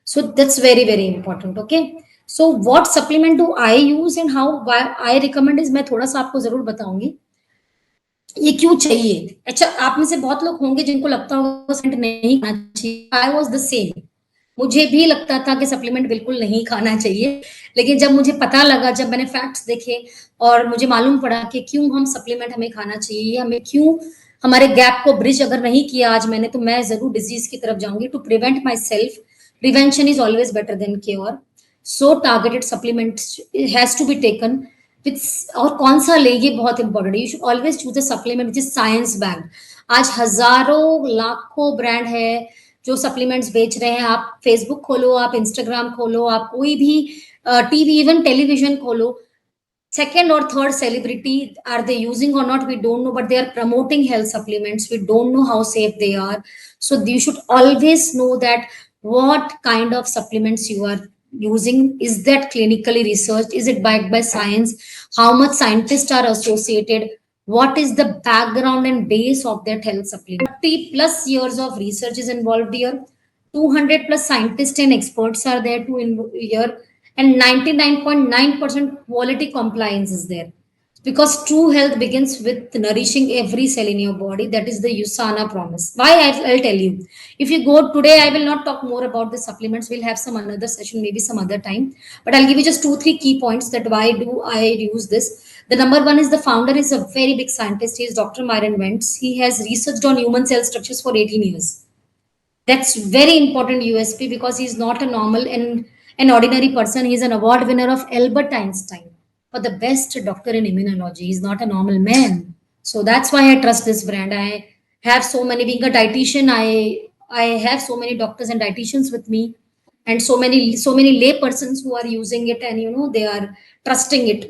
So that's very very important. Okay, so what supplement do I use and how why I recommend is मैं थोड़ा सा आपको जरूर बताऊंगी ये क्यों चाहिए. अच्छा, आप में से बहुत लोग होंगे जिनको लगता होगा सप्लीमेंट नहीं खाना चाहिए. I was the same. मुझे भी लगता था कि सप्लीमेंट बिल्कुल नहीं खाना चाहिए, लेकिन जब मुझे पता लगा, जब मैंने फैक्ट्स देखे और मुझे मालूम पड़ा कि क्यों हम सप्लीमेंट हमें खाना चाहिए, हमें क्यों हमारे गैप को ब्रिज अगर नहीं किया आज मैंने, तो मैं जरूर डिजीज की तरफ जाऊंगी. To prevent my self, prevention is always better than cure. So targeted supplement has to be taken with. और कौन सा ले, ये बहुत इंपॉर्टेंट है. You should always choose a supplement which is science backed. आज हजारों लाखों ब्रांड है जो सप्लीमेंट्स बेच रहे हैं. आप फेसबुक खोलो, आप इंस्टाग्राम खोलो, आप कोई भी टीवी इवन टेलीविजन खोलो, second or third celebrity, are they using or not we don't know, but they are promoting health supplements. We don't know how safe they are. So you should always know that what kind of supplements you are using. Is that clinically researched? Is it backed by science? How much scientists are associated? What is the background and base of that health supplement? 30 plus years of research is involved here. 200 plus scientists and experts are there to here, and 99.9% quality compliance is there, because true health begins with nourishing every cell in your body. That is the USANA promise. Why? I'll tell you. If you go today, I will not talk more about the supplements. We'll have some another session, maybe some other time, but I'll give you just 2 3 key points that why do I use this. The number one is the founder is a very big scientist. He is Dr. Myron Wentz. He has researched on human cell structures for 18 years. That's very important USP, because he's not a normal and an ordinary person. He's an award winner of Albert Einstein for the best doctor in immunology. He's not a normal man. So that's why I trust this brand. I have so many, being a dietitian, I have so many doctors and dietitians with me, and so many lay persons who are using it, and they are trusting it.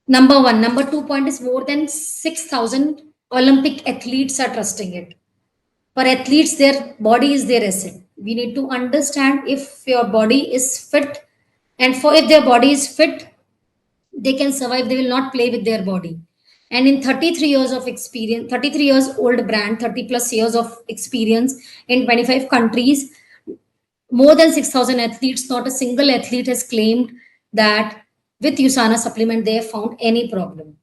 Number one. Number 2 point is more than 6,000 Olympic athletes are trusting it. For athletes, their body is their asset. We need to understand if your body is fit, and for if their body is fit, they can survive. They will not play with their body. And in 33 years of experience, 33 years old brand, 30 plus years of experience in 25 countries, more than 6,000 athletes, not a single athlete has claimed that with USANA supplement they have found any problem.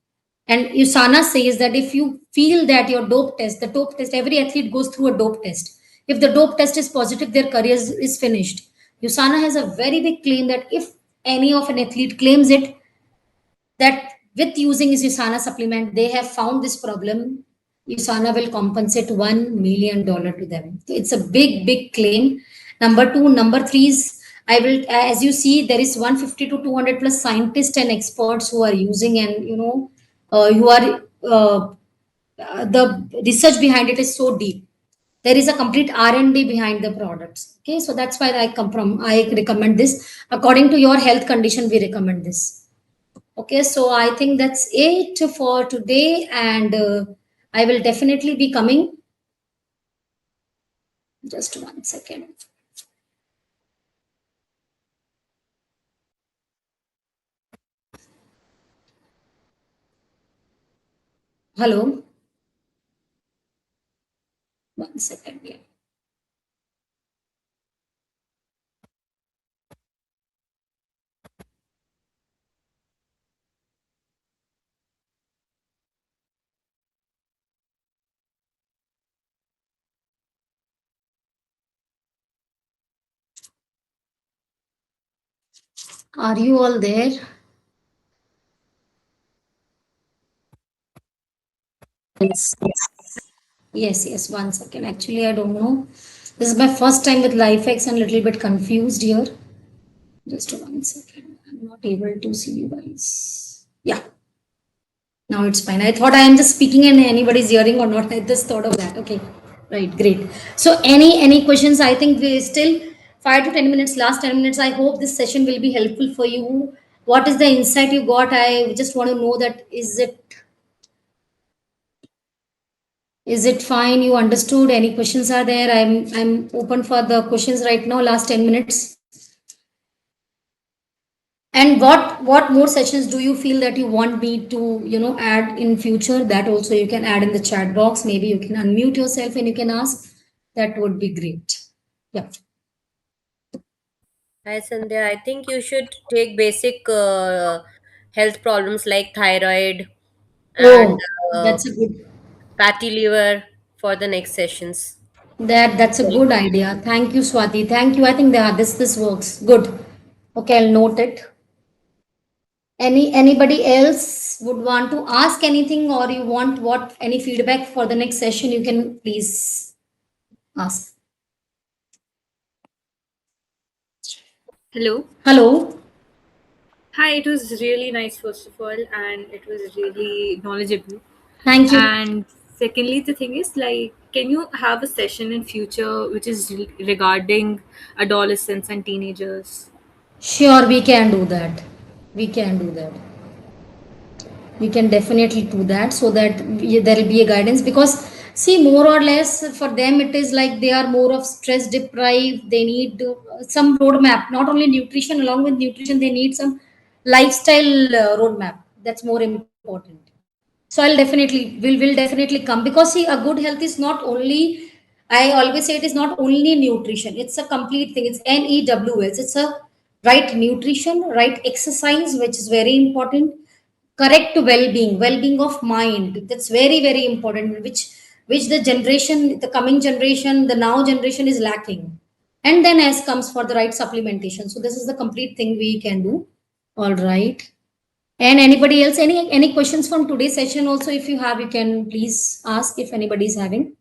And USANA says that if you feel that your the dope test, every athlete goes through a dope test. If the dope test is positive, their career is finished. USANA has a very big claim that if any of an athlete claims it, that with using his USANA supplement, they have found this problem, USANA will compensate $1 million to them. So it's a big, big claim. Number two. Number three is, I will, as you see, there is 150 to 200 plus scientists and experts who are using, and who are the research behind it is so deep. There is a complete R&D behind the products. Okay, so that's why I recommend this. According to your health condition, we recommend this. Okay, so I think that's it for today, and I will definitely be coming. Just 1 second. Hello. 1 second. Yeah. Are you all there? Yes. Yes. 1 second. Actually, I don't know. This is my first time with LifeX and a little bit confused here. Just 1 second. I'm not able to see you guys. Yeah. Now it's fine. I thought I am just speaking and anybody's hearing or not. I just thought of that. Okay. Right. Great. So any questions? I think we still 5 to 10 minutes, last 10 minutes. I hope this session will be helpful for you. What is the insight you got? I just want to know that is it fine? You understood? Any questions are there? I'm open for the questions right now. Last 10 minutes. And what more sessions do you feel that you want me to, add in future? That also you can add in the chat box. Maybe you can unmute yourself and you can ask. That would be great. Yeah. Hi, Sandhya. I think you should take basic health problems like thyroid and Oh, uh, that's a good. fatty liver for the next sessions. That's a Very good good. idea. Thank you, Swati. Thank you. I think that this works. Good. Okay, I'll note it. Anybody else would want to ask anything, or you want what any feedback for the next session? You can please ask. Hello. Hello. Hi, it was really nice, first of all, and it was really knowledgeable. Thank you. And secondly, the thing is, like, can you have a session in future which is regarding adolescents and teenagers? Sure, we can do that. We can do that. We can definitely do that so that there will be a guidance, because see, more or less for them it is like they are more of stress deprived. They need some roadmap, not only nutrition. Along with nutrition, they need some lifestyle roadmap. That's more important. So will definitely come, because see, a good health is not only, I always say, it is not only nutrition. It's a complete thing. It's NEWS. It's a right nutrition, right exercise, which is very important. Correct well-being of mind. That's very very important, which the coming generation, the now generation is lacking. And then as comes for the right supplementation. So this is the complete thing we can do. All right. And anybody else, any questions from today's session also, if you have, you can please ask if anybody is having.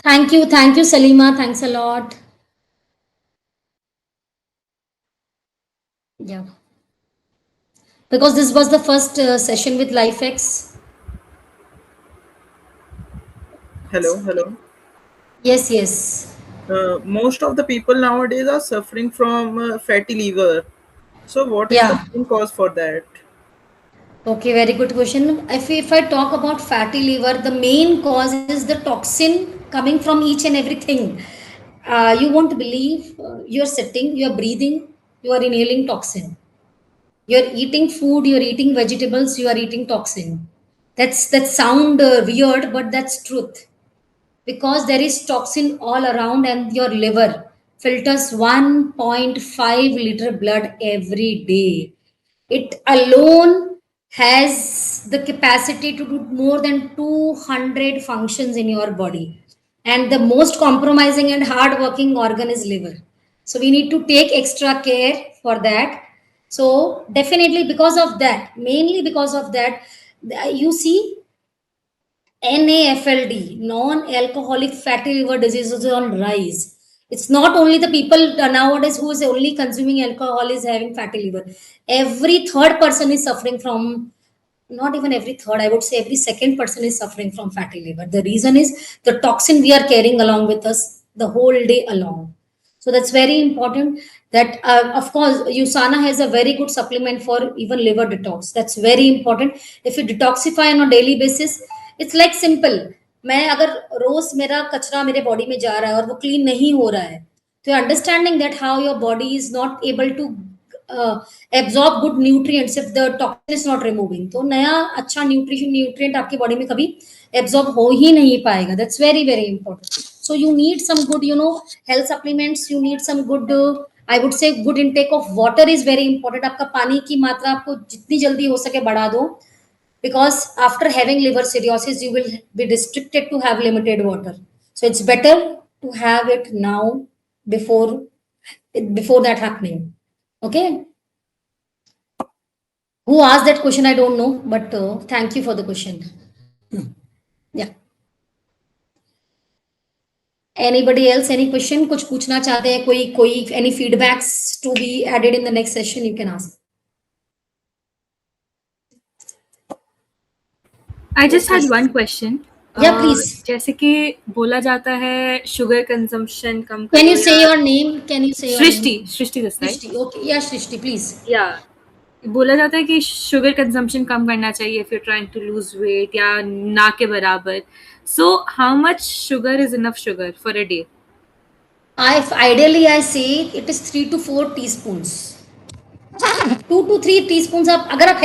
Thank you, Salima. Thanks a lot. Yeah. Because this was the first session with LifeX. Hello, hello. Yes, yes. Most of the people nowadays are suffering from fatty liver. So, what is the Yeah. main cause for that? Okay, very good question. If I talk about fatty liver, the main cause is the toxin coming from each and everything. You won't believe, you're sitting, you're breathing, you are inhaling toxin. You're eating food, you're eating vegetables, you are eating toxin. That sound weird, but that's truth, because there is toxin all around, and your liver filters 1.5 liter blood every day. It alone has the capacity to do more than 200 functions in your body. And the most compromising and hard working organ is liver. So we need to take extra care for that. So definitely because of that, mainly because of that, you see, NAFLD, non-alcoholic fatty liver disease, is on rise. It's not only the people nowadays who is only consuming alcohol is having fatty liver. Every third person is suffering from, not even every third, I would say every second person is suffering from fatty liver. The reason is the toxin we are carrying along with us the whole day along. So that's very important. That of course, USANA has a very good supplement for even liver detox. That's very important. If you detoxify on a daily basis, it's like simple. मैं अगर रोज मेरा कचरा मेरे body में जा रहा है और वो क्लीन नहीं हो रहा है, तो understanding that how your body is not able to absorb good nutrients if the toxin is not removing, तो नया अच्छा न्यूट्रिएंट आपकी बॉडी में कभी एब्जॉर्ब हो ही नहीं पाएगा. That's very very important. So you need some good, health supplements. You need some good, I would say, good intake of water is very important. आपका पानी की मात्रा आपको जितनी जल्दी हो सके बढ़ा दो, because after having liver cirrhosis you will be restricted to have limited water. So it's better to have it now before that happening. Okay. Who asked that question? I don't know, but thank you for the question. Yeah. Anybody else, any question? कुछ पूछना चाहते हैं? कोई any feedbacks to be added in the next session? You can ask. I just had one question. Yeah, please. जैसे कि बोला जाता है शुगर कंजम्पशन कम करो. Can you say your name? Can you say your Srishti name? Srishti Desai. Shrishti. Okay. Yeah, Shrishti, please. या बोला जाता है कि शुगर कंजम्पशन कम करना चाहिए if you're trying to lose weight या ना के बराबर. So how much sugar is enough sugar for a day? Ideally I say it is 3 to 4 teaspoons. 2 to 3 teaspoon आप अगर आप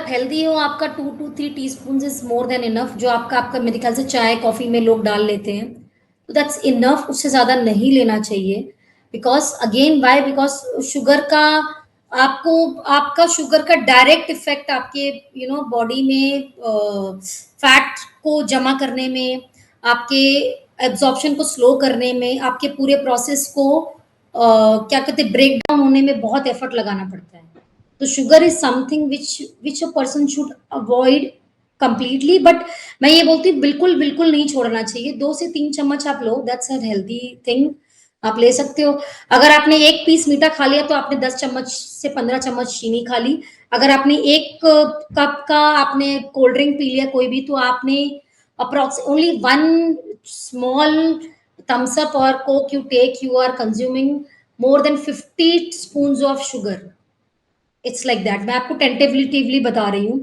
हेल्दी हो, आपका 2 to 3 teaspoon is more than enough. जो आपका मेरे ख्याल से चाय कॉफी में लोग डाल लेते हैं, तो दैट्स इनफ। उससे ज्यादा नहीं लेना चाहिए। Because again why, because sugar का आपका शुगर का डायरेक्ट इफेक्ट आपके बॉडी में फैट को जमा करने में, आपके एब्जॉर्प्शन को स्लो करने में, आपके पूरे प्रोसेस को क्या कहते हैं ब्रेक डाउन होने में बहुत एफर्ट लगाना पड़ता है। तो sugar is something which a person should avoid completely. But मैं ये बोलती हूँ बिल्कुल बिल्कुल नहीं छोड़ना चाहिए। 2 से 3 चम्मच आप लो, दैट्स अ हेल्दी थिंग, आप ले सकते हो। अगर आपने एक पीस मीठा खा लिया तो आपने 10 चम्मच से 15 चम्मच चीनी खा ली। अगर आपने एक कप का आपने कोल्ड ड्रिंक पी लिया कोई भी, तो आपने approx only 1 small thumbs up or coke you take, you are consuming more than 50 spoons of sugar. It's like that. मैं आपको टेंटेटिवली बता रही हूँ।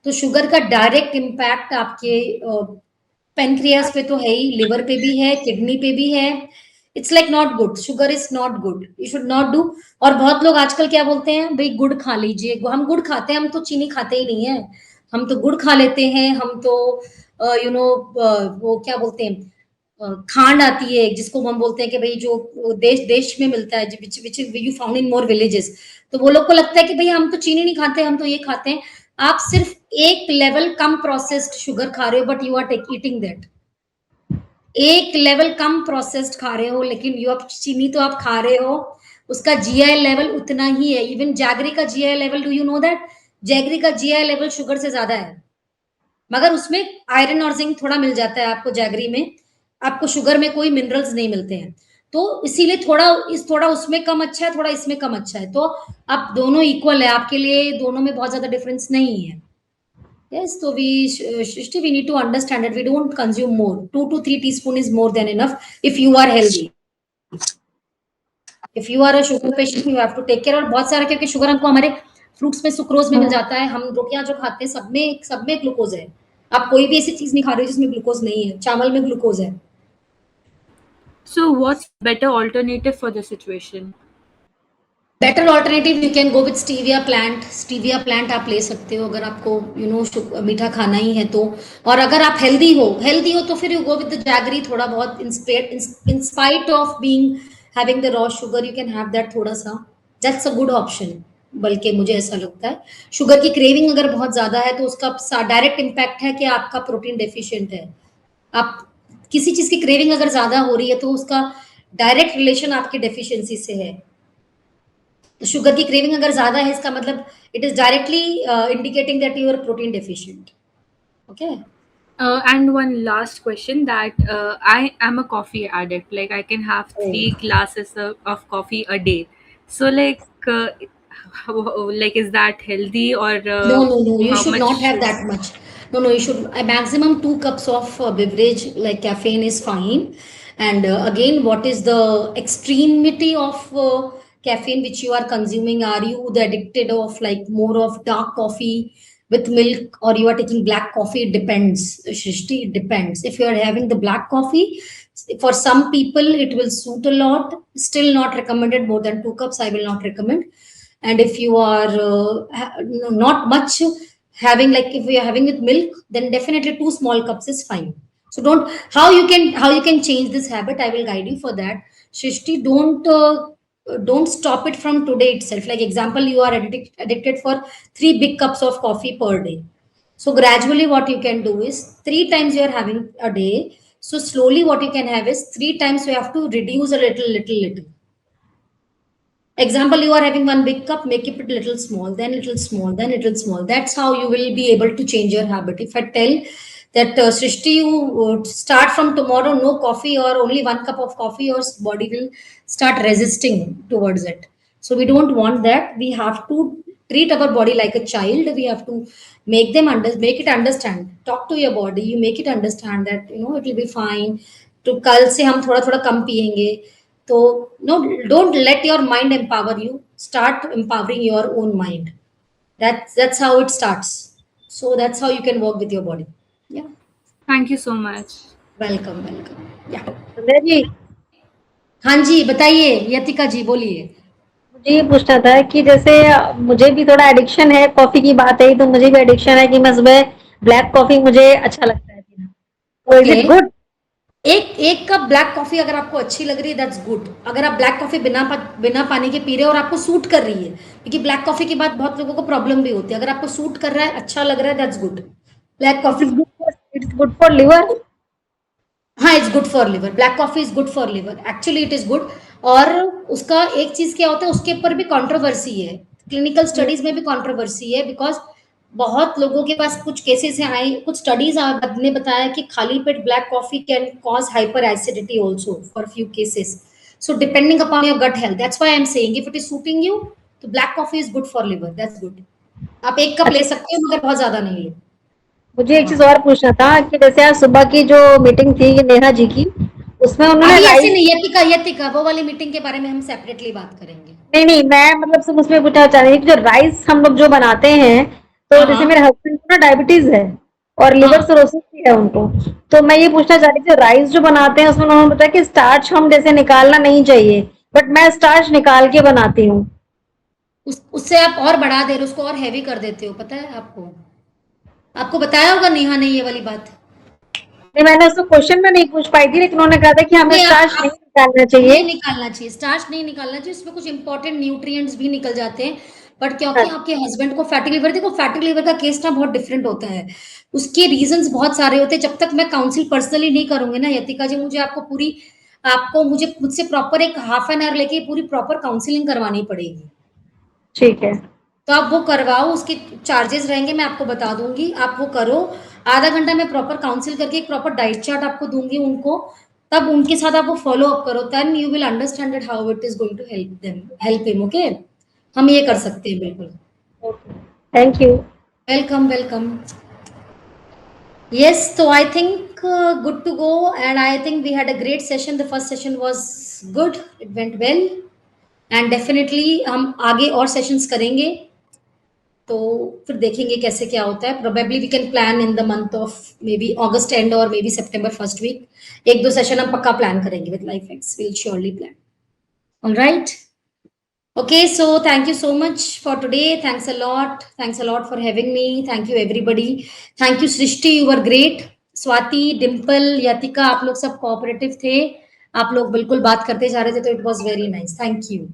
तो शुगर का डायरेक्ट इम्पैक्ट आपके पेनक्रियास पे तो है ही, लिवर पे भी है, किडनी पे भी है। It's like not good, sugar is not good, you should not do. और बहुत लोग आजकल क्या बोलते हैं, भाई गुड़ खा लीजिए। हम गुड़ खाते हैं, हम तो चीनी खाते ही नहीं है, हम तो गुड़ खा लेते हैं। हम तो वो क्या बोलते हैं, खांड आती है जिसको हम बोलते हैं कि भाई जो देश देश में मिलता है, which you found in more villages. तो वो लोग को लगता है कि भाई हम तो चीनी नहीं खाते, हम तो ये खाते हैं। आप सिर्फ एक लेवल कम प्रोसेस्ड शुगर खा रहे हो, but you are eating that. एक लेवल कम प्रोसेस्ड खा रहे हो, लेकिन यू आप चीनी तो आप खा रहे हो। उसका जीआई लेवल उतना ही है। इवन जैगरी का GI level, do you know that jaggery का जीआई लेवल शुगर से ज्यादा है, मगर उसमें आयरन और जिंक थोड़ा मिल जाता है आपको जैगरी में। आपको शुगर में कोई मिनरल्स नहीं मिलते हैं, तो इसीलिए थोड़ा उसमें कम अच्छा है, थोड़ा इसमें कम अच्छा है। तो आप दोनों इक्वल है, आपके लिए दोनों में बहुत ज्यादा डिफरेंस नहीं है। Yes, so Shrishti, we need to understand that we don't consume more. 2 to 3 teaspoon is more than enough if you are healthy. If you are a sugar patient, you have to take care। और बहुत सारा, क्योंकि sugar हमको हमारे fruits में sucrose में मिल जाता है। हम रोटियां जो खाते हैं सब में ग्लूकोज है। आप कोई भी ऐसी चीज नहीं खा रहे हो जिसमें ग्लूकोज नहीं है। चावल में ग्लूकोज है। So, what's better alternative for the situation? Better alternative, you can go with stevia plant. Stevia plant आप ले सकते हो अगर आपको मीठा खाना ही है तो। और अगर आप हेल्दी हो तो फिर you go with the jaggery. थोड़ा बहुत in spite of being having the raw sugar, you can have that थोड़ा सा। दैट्स अ गुड ऑप्शन, बल्कि मुझे ऐसा लगता है। शुगर की क्रेविंग अगर बहुत ज्यादा है तो उसका डायरेक्ट इम्पैक्ट है कि आपका प्रोटीन डेफिशिएंट है। आप किसी चीज की क्रेविंग अगर ज्यादा हो रही है तो उसका डायरेक्ट रिलेशन आपकी डेफिशिएंसी से है। तो शुगर की क्रेविंग अगर ज्यादा है, इसका मतलब it is directly indicating that you are protein deficient. Okay. And one last question, that I am a coffee addict. Like, I can have 3 glasses of coffee a day. So, like, is that healthy, or No, you how should much not have that much. No, you should a maximum 2 cups of beverage like caffeine is fine. And again, what is the extremity of caffeine which you are consuming? Are you the addicted of like more of dark coffee with milk, or you are taking black coffee? It depends, Shrishti, it depends. If you are having the black coffee, for some people it will suit a lot. Still not recommended more than 2 cups, I will not recommend. And if you are not much having, like if you are having with milk, then definitely 2 small cups is fine. So don't, how you can change this habit, I will guide you for that, Shrishti. Don't stop it from today itself. Like example, you are addicted for 3 big cups of coffee per day. So gradually what you can do is 3 times you are having a day. So slowly what you can have is 3 times you have to reduce a little. Example, you are having 1 big cup, make it a little small, then little small, then little small. That's how you will be able to change your habit. If I tell that Srishti, you start from tomorrow no coffee or only 1 cup of coffee, your body will start resisting towards it. So we don't want that. We have to treat our body like a child. We have to make it understand. Talk to your body. You make it understand that it will be fine. तो कल से हम थोड़ा थोड़ा कम पिएंगे। तो no, don't let your mind empower you. Start empowering your own mind. That's how it starts. So that's how you can work with your body. Yeah. Thank you so much. Welcome. Yeah. Sanjay ji, हाँ जी, बताइए यतिका जी, बोलिए। मुझे ये पूछना था कि जैसे मुझे भी थोड़ा एडिक्शन है, कॉफी की बात है तो मुझे भी एडिक्शन है कि मैं सुबह ब्लैक कॉफी मुझे अच्छा लगता है पीना। तो इज ओके, इट गुड? एक एक कप ब्लैक कॉफी अगर आपको अच्छी लग रही है, दैट्स गुड। अगर आप ब्लैक कॉफी बिना पानी के पी रहे हो और आपको सूट कर रही है, क्योंकि ब्लैक कॉफी के बाद बहुत लोगों को प्रॉब्लम भी होती है, अगर आपको सूट कर रहा है, अच्छा लग रहा है, that's good. Black it coffee, is good, it's good for liver. हाँ, it's good for liver. Black coffee is good for liver, actually it is good. और उसका एक चीज क्या होता है, उसके ऊपर भी कंट्रोवर्सी है, क्लिनिकल स्टडीज में भी कंट्रोवर्सी है, बिकॉज बहुत लोगों के पास कुछ केसेस आए, कुछ स्टडीज ने बताया कि खाली पेट black coffee can cause hyper acidity also for few cases. So depending upon your gut health, that's why I am saying if it is suiting you, तो black coffee is good for liver, that's good. आप एक cup ले अच्छा, सकते हो, मगर बहुत ज्यादा नहीं ले। मुझे एक हाँ, चीज और पूछना था कि जैसे आज सुबह की जो मीटिंग थी नेहा जी की, उसमें उन्होंने अभी ऐसे राइस। नहीं, यतिका यतिका, वो वाली मीटिंग के बारे में हम सेपरेटली बात करेंगे। नहीं नहीं, मैं मतलब सिर्फ उसमें पूछना चाह रही थी कि जो राइस हम लोग जो बनाते हैं, तो हाँ जैसे हाँ मेरे हस्बैंड को ना डायबिटीज है और लिवर हाँ, सिरोसिस भी है उनको। तो मैं ये पूछना चाह रही थी, राइस जो बनाते हैं उसमें उन्होंने बताया कि स्टार्च हम जैसे निकालना नहीं चाहिए, बट मैं स्टार्च निकाल के बनाती हूँ। उससे आप और बढ़ा दे रहे हो, उसको और हैवी कर देते हो, पता है आपको? आपको बताया होगा नेहा ने ये वाली बात। नहीं, मैंने उसको क्वेश्चन में नहीं पूछ पाई थी, लेकिन उन्होंने कहा था कि हमें नहीं, स्टार्च नहीं आप निकालना चाहिए। नहीं निकालना चाहिए, स्टार्च नहीं निकालना चाहिए, उसमें कुछ इंपॉर्टेंट न्यूट्रिएंट्स भी निकल जाते हैं। बट क्योंकि अच्छा। आपके हस्बैंड को फैटी लिवर, देखो फैटी लिवर का केस ना बहुत डिफरेंट होता है, उसके रीजंस बहुत सारे होते हैं। जब तक मैं काउंसिल पर्सनली नहीं करूंगी ना यतिका जी, आपको मुझे मुझसे प्रॉपर एक हाफ एन आवर लेके पूरी प्रॉपर काउंसलिंग करवानी पड़ेगी। ठीक है। तो आप वो करवाओ, उसके चार्जेस रहेंगे, मैं आपको बता दूंगी, आप वो करो। आधा घंटा मैं प्रॉपर काउंसिल करके एक प्रॉपर डाइट चार्ट आपको दूंगी उनको, तब उनके साथ आप वो फॉलो अप करो, then you will understand that how it is going to help him. Okay, हम ये कर सकते हैं बिल्कुल। Okay, thank you. Welcome welcome. Yes, so I think good to go, and I think we had a great session. The first session was good, it went well, and definitely हम आगे और sessions करेंगे, तो फिर देखेंगे कैसे क्या होता है। Probably we can plan in the month of may be August and और may be September first week, एक दो सेशन हम पक्का प्लान करेंगे with LifeX, will surely plan. All right, okay, so thank you so much for today, thanks a lot for having me, thank you everybody, thank you Srishti, you were great, Swati, Dimple, यतिका, आप लोग सब cooperative थे, आप लोग बिल्कुल बात करते जा रहे थे, तो it was very nice, thank you.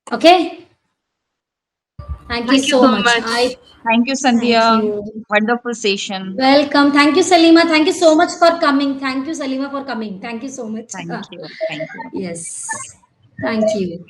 Okay, thank you Thank you so so much. I much. Thank you, thank Sandhya. You, Wonderful session. welcome, thank you Salima, thank you so much for coming, thank you Salima for coming, thank you so much। Thank you. Thank you. Yes, thank you।